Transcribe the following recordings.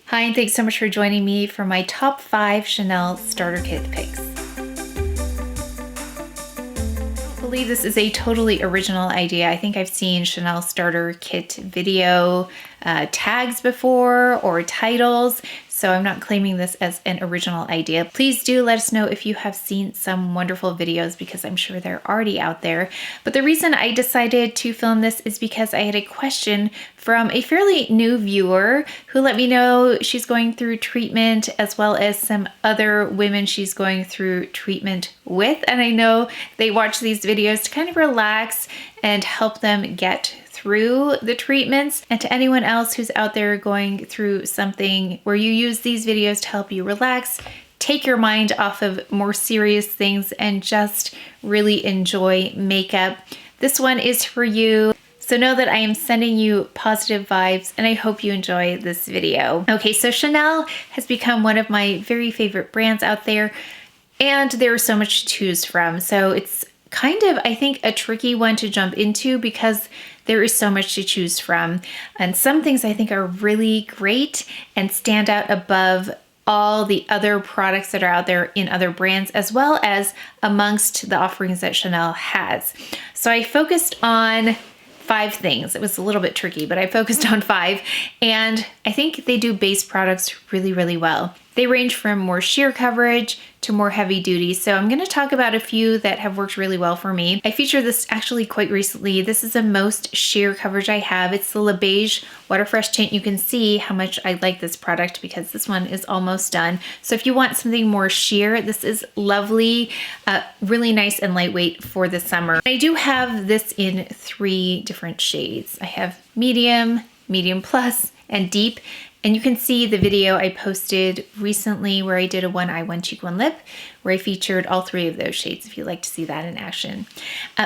Hi, and thanks so much for joining me for my top 5 Chanel starter kit picks. I believe this is a totally original idea. I think I've seen Chanel starter kit video tags before or titles, so I'm not claiming this as an original idea. Please do let us know if you have seen some wonderful videos because I'm sure they're already out there. But the reason I decided to film this is because I had a question from a fairly new viewer who let me know she's going through treatment as well as some other women she's going through treatment with. And I know they watch these videos to kind of relax and help them get through the treatments. And to anyone else who's out there going through something where you use these videos to help you relax, take your mind off of more serious things and just really enjoy makeup, this one is for you. So know that I am sending you positive vibes and I hope you enjoy this video. Okay, so Chanel has become one of my very favorite brands out there and there's so much to choose from. So it's kind of, I think, a tricky one to jump into because there is so much to choose from. And some things I think are really great and stand out above all the other products that are out there in other brands, as well as amongst the offerings that Chanel has. So I focused on 5 things. It was a little bit tricky, but I focused on 5, and I think they do base products really, really well. They range from more sheer coverage to more heavy duty. So I'm going to talk about a few that have worked really well for me. I featured this actually quite recently. This is the most sheer coverage I have. It's the Beige Water Fresh Tint. You can see how much I like this product because this one is almost done. So if you want something more sheer, this is lovely, really nice and lightweight for the summer. I do have this in 3 different shades. I have medium, medium plus, and deep. And you can see the video I posted recently where I did a one eye, one cheek, one lip, where I featured all 3 of those shades if you'd like to see that in action.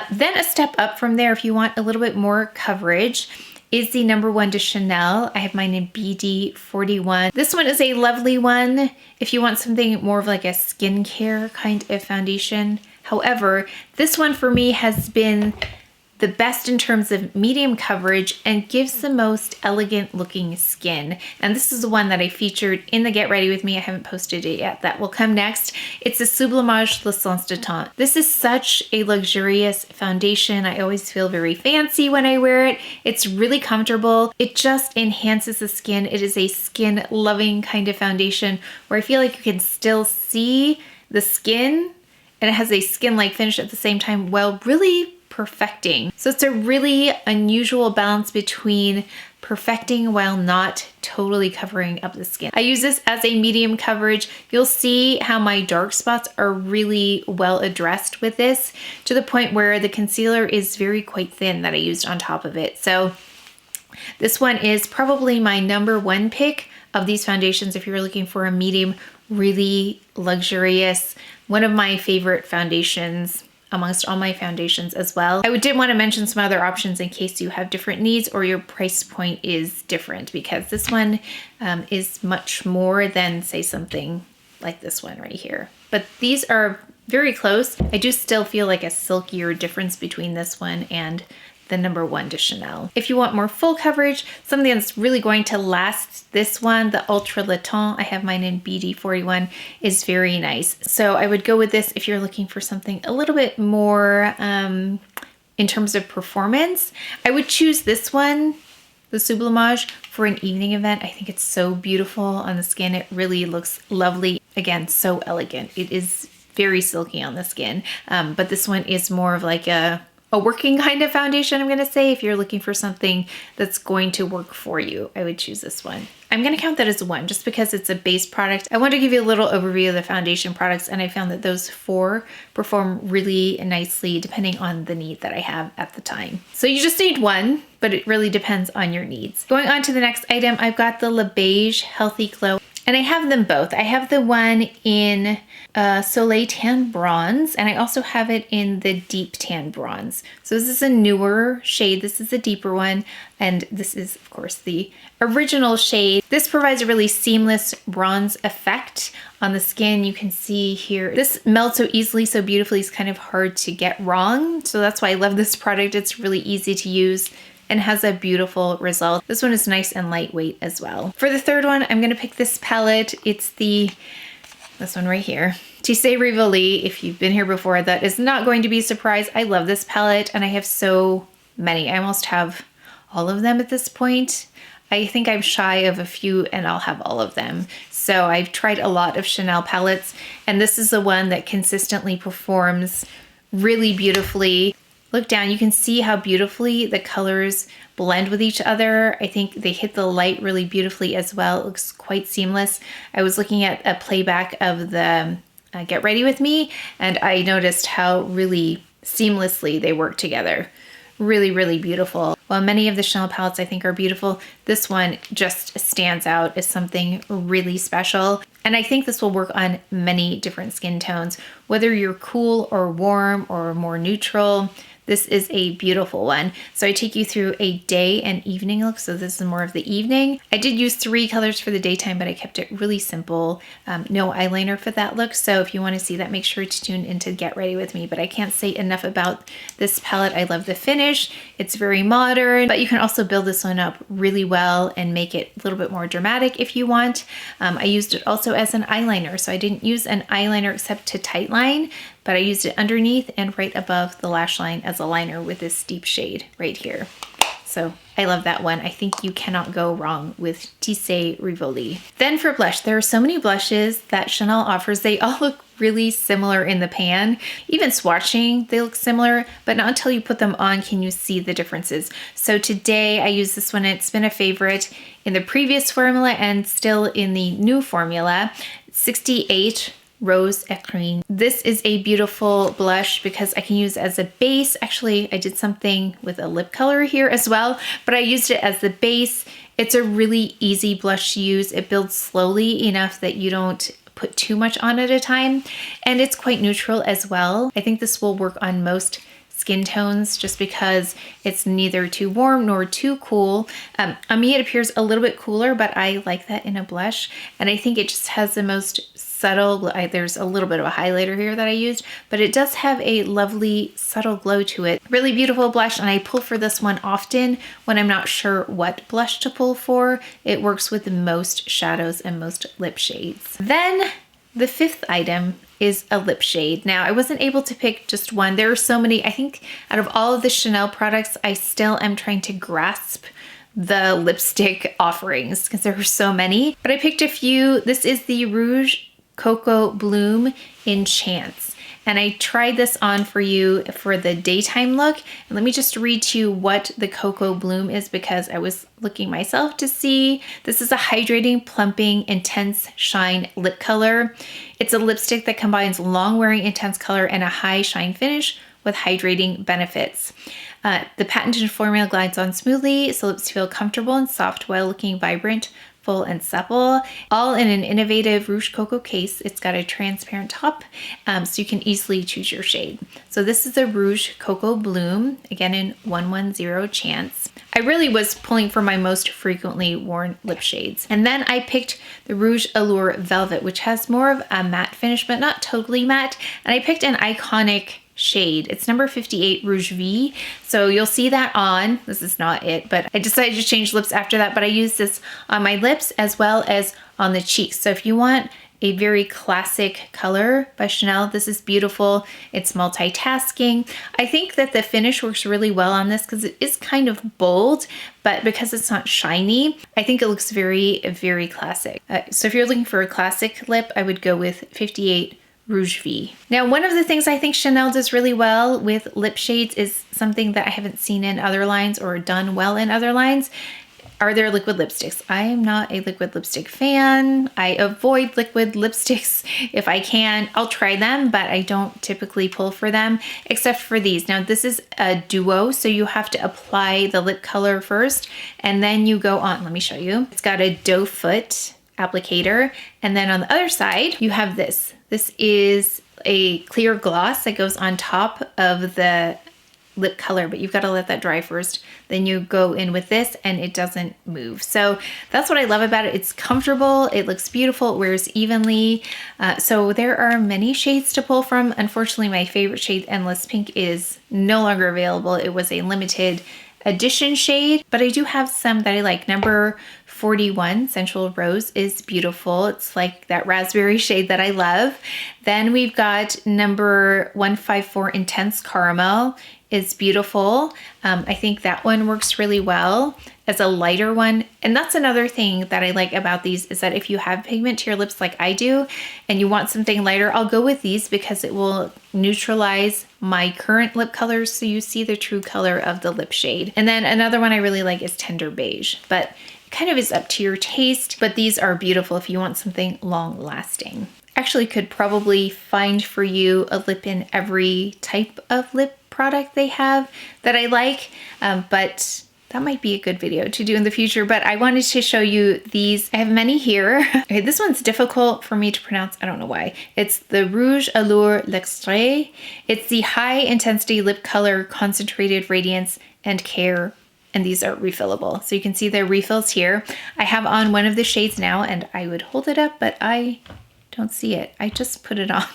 Then a step up from there, if you want a little bit more coverage, is the number 1 to Chanel. I have mine in BD41. This one is a lovely one if you want something more of like a skincare kind of foundation. However, this one for me has been the best in terms of medium coverage and gives the most elegant looking skin. And this is the one that I featured in the Get Ready With Me. I haven't posted it yet. That will come next. It's a Sublimage L'Essence de Teint. This is such a luxurious foundation. I always feel very fancy when I wear it. It's really comfortable. It just enhances the skin. It is a skin loving kind of foundation where I feel like you can still see the skin and it has a skin-like finish at the same time while really perfecting. So it's a really unusual balance between perfecting while not totally covering up the skin. I use this as a medium coverage. You'll see how my dark spots are really well addressed with this, to the point where the concealer is very quite thin that I used on top of it. So this one is probably my number 1 pick of these foundations if you're looking for a medium, really luxurious, one of my favorite foundations amongst all my foundations as well. I did want to mention some other options in case you have different needs or your price point is different, because this one is much more than, say, something like this one right here. But these are very close. I do still feel like a silkier difference between this one and the number 1 to Chanel. If you want more full coverage, something that's really going to last, this one, the Ultra Le Teint, I have mine in BD41, is very nice. So I would go with this if you're looking for something a little bit more in terms of performance. I would choose this one, the Sublimage, for an evening event. I think it's so beautiful on the skin. It really looks lovely. Again, so elegant. It is very silky on the skin, but this one is more of like a working kind of foundation, I'm gonna say. If you're looking for something that's going to work for you, I would choose this one. I'm gonna count that as 1 just because it's a base product. I want to give you a little overview of the foundation products, and I found that those 4 perform really nicely depending on the need that I have at the time. So you just need 1, but it really depends on your needs. Going on to the next item, I've got the Beige Healthy Glow. And I have them both. I have the one in Soleil Tan Bronze, and I also have it in the Deep Tan Bronze. So this is a newer shade. This is a deeper one, and this is, of course, the original shade. This provides a really seamless bronze effect on the skin. You can see here, this melts so easily, so beautifully. It's kind of hard to get wrong. So that's why I love this product. It's really easy to use. and has a beautiful result. This one is nice and lightweight as well. For the third one, I'm gonna pick this palette. It's this one right here. Tisse Rivoli. If you've been here before, that is not going to be a surprise. I love this palette and I have so many. I almost have all of them at this point. I think I'm shy of a few and I'll have all of them. So I've tried a lot of Chanel palettes and this is the one that consistently performs really beautifully. Look down, you can see how beautifully the colors blend with each other. I think they hit the light really beautifully as well. It looks quite seamless. I was looking at a playback of the Get Ready With Me and I noticed how really seamlessly they work together. Really, really beautiful. While many of the Chanel palettes I think are beautiful, this one just stands out as something really special. And I think this will work on many different skin tones, whether you're cool or warm or more neutral. This is a beautiful one. So I take you through a day and evening look. So this is more of the evening. I did use 3 colors for the daytime, but I kept it really simple. No eyeliner for that look. So if you want to see that, make sure to tune in to Get Ready With Me. But I can't say enough about this palette. I love the finish. It's very modern, but you can also build this one up really well and make it a little bit more dramatic if you want. I used it also as an eyeliner. So I didn't use an eyeliner except to tightline, but I used it underneath and right above the lash line as a liner with this deep shade right here. So I love that one. I think you cannot go wrong with Tisse Rivoli. Then for blush, there are so many blushes that Chanel offers. They all look really similar in the pan. Even swatching, they look similar, but not until you put them on can you see the differences. So today I use this one. It's been a favorite in the previous formula and still in the new formula. 68 Rose Ecrin. This is a beautiful blush because I can use as a base. Actually, I did something with a lip color here as well, but I used it as the base. It's a really easy blush to use. It builds slowly enough that you don't put too much on at a time, and it's quite neutral as well. I think this will work on most skin tones just because it's neither too warm nor too cool. On me, it appears a little bit cooler, but I like that in a blush, and I think it just has the most subtle, there's a little bit of a highlighter here that I used, but it does have a lovely subtle glow to it. Really beautiful blush, and I pull for this one often when I'm not sure what blush to pull for. It works with most shadows and most lip shades. Then the 5th item is a lip shade. Now, I wasn't able to pick just one. There are so many. I think out of all of the Chanel products, I still am trying to grasp the lipstick offerings because there are so many, but I picked a few. This is the Rouge Coco Bloom in Chance. And I tried this on for you for the daytime look. And let me just read to you what the Coco Bloom is because I was looking myself to see. This is a hydrating, plumping, intense shine lip color. It's a lipstick that combines long wearing intense color and a high shine finish with hydrating benefits. The patented formula glides on smoothly, so lips feel comfortable and soft while looking vibrant, full and supple, all in an innovative Rouge Coco case. It's got a transparent top, so you can easily choose your shade. So this is a Rouge Coco Bloom, again in 110 Chance. I really was pulling for my most frequently worn lip shades. And then I picked the Rouge Allure Velvet, which has more of a matte finish, but not totally matte. And I picked an iconic shade. It's number 58 Rouge V. So you'll see that on, this is not it, but I decided to change lips after that, but I use this on my lips as well as on the cheeks. So if you want a very classic color by Chanel, this is beautiful. It's multitasking. I think that the finish works really well on this because it is kind of bold, but because it's not shiny, I think it looks very, very classic. So if you're looking for a classic lip, I would go with 58 Rouge V. Now, one of the things I think Chanel does really well with lip shades is something that I haven't seen in other lines or done well in other lines, are their liquid lipsticks. I am not a liquid lipstick fan. I avoid liquid lipsticks if I can. I'll try them, but I don't typically pull for them, except for these. Now, this is a duo, so you have to apply the lip color first, and then you go on. Let me show you. It's got a doe foot applicator, and then on the other side, you have this. This is a clear gloss that goes on top of the lip color, but you've got to let that dry first. Then you go in with this and it doesn't move. So that's what I love about it. It's comfortable, it looks beautiful, it wears evenly. So there are many shades to pull from. Unfortunately, my favorite shade, Endless Pink, is no longer available. It was a limited edition shade, but I do have some that I like. Number 41, Sensual Rose, is beautiful. It's like that raspberry shade that I love. Then we've got number 154, Intense Caramel, is beautiful. I think that one works really well as a lighter one. And that's another thing that I like about these, is that if you have pigment to your lips like I do and you want something lighter, I'll go with these because it will neutralize my current lip colors so you see the true color of the lip shade. And then another one I really like is Tender Beige, but it kind of is up to your taste, but these are beautiful if you want something long lasting. Actually could probably find for you a lip in every type of lip product they have that I like, but that might be a good video to do in the future. But I wanted to show you these. I have many here. Okay, this one's difficult for me to pronounce. I don't know why. It's the Rouge Allure L'Extrait. It's the high intensity lip color, concentrated radiance and care. And these are refillable. So you can see the refills here. I have on one of the shades now and I would hold it up, but I don't see it. I just put it on.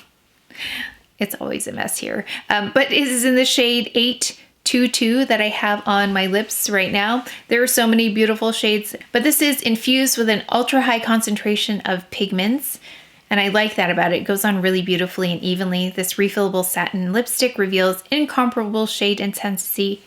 It's always a mess here. But it is in the shade 822 that I have on my lips right now. There are so many beautiful shades, but this is infused with an ultra high concentration of pigments. And I like that about it. It goes on really beautifully and evenly. This refillable satin lipstick reveals incomparable shade intensity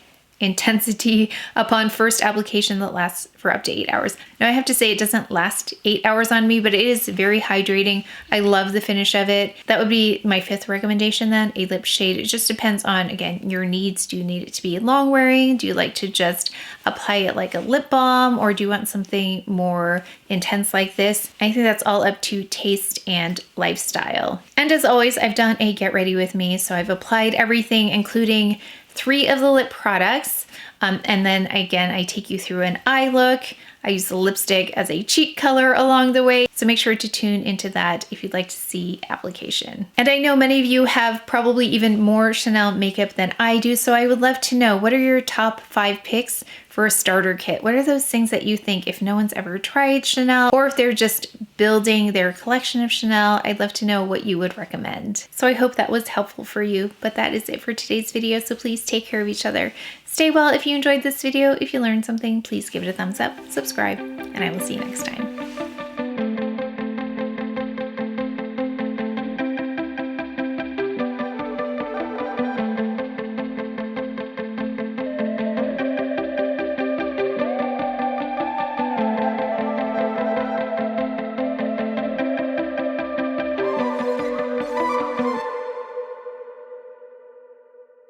upon first application that lasts for up to 8 hours. Now I have to say it doesn't last 8 hours on me, but it is very hydrating. I love the finish of it. That would be my 5th recommendation then, a lip shade. It just depends on, again, your needs. Do you need it to be long wearing? Do you like to just apply it like a lip balm, or do you want something more intense like this? I think that's all up to taste and lifestyle. And as always, I've done a get ready with me. So I've applied everything, including 3 of the lip products. And then again, I take you through an eye look. I use the lipstick as a cheek color along the way. So make sure to tune into that if you'd like to see application. And I know many of you have probably even more Chanel makeup than I do. So I would love to know, what are your top 5 picks for a starter kit? What are those things that you think, if no one's ever tried Chanel, or if they're just building their collection of Chanel, I'd love to know what you would recommend. So I hope that was helpful for you, but that is it for today's video. So please take care of each other. Stay well. If you enjoyed this video, if you learned something, please give it a thumbs up, subscribe, and I will see you next time.